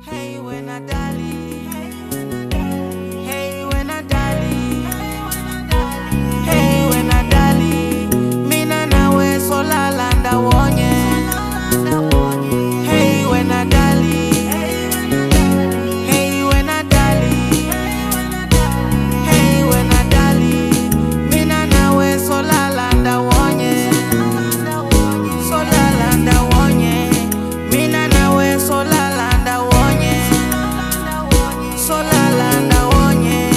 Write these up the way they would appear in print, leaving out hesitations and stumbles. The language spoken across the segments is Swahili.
Hey when I dali, hey when I dali, hey when I dali, mina nawe solala ndawonye. Hey when I dali, hey when I dali, hey when I dali, mina nawe solala ndawonye. Solala ndawonye, mina nawe solala ndawonye. Solala ndawonye,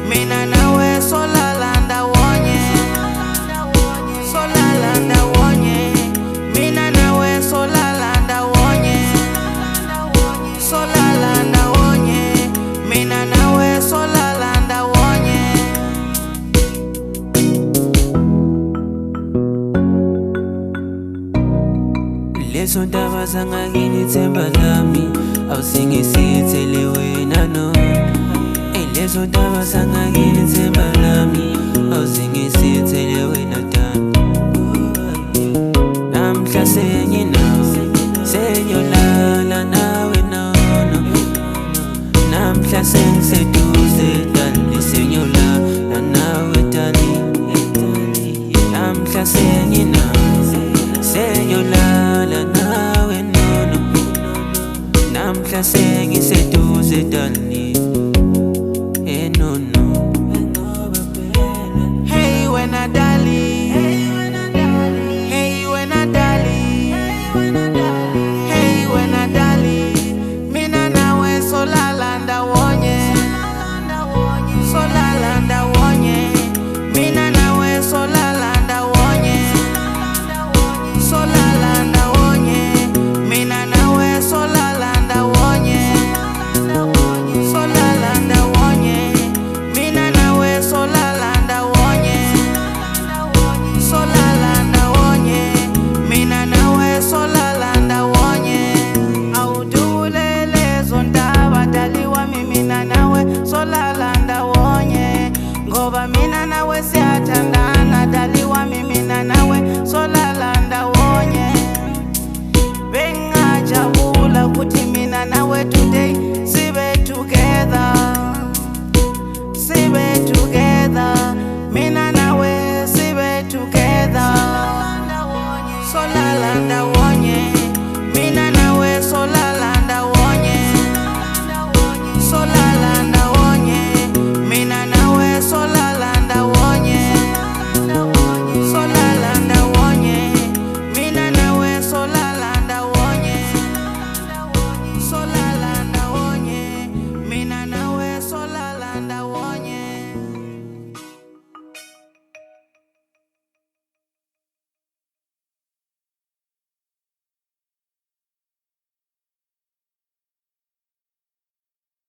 mina nawe solala ndawonye. Solala ndawonye, mina nawe solala ndawonye. Solala ndawonye, mina nawe solala ndawonye. Leso ndaba zangakini themba lami awusingisithele wena no. Leso ndaba zangakini themba lami awusingisithele wena tata. Namhla senginawe senyolala nawe nono. Namhla sengiseduze dali senyolala nawe dali. Namhla senginawe senyolala nawe nono. Namhla sengiseduze dali.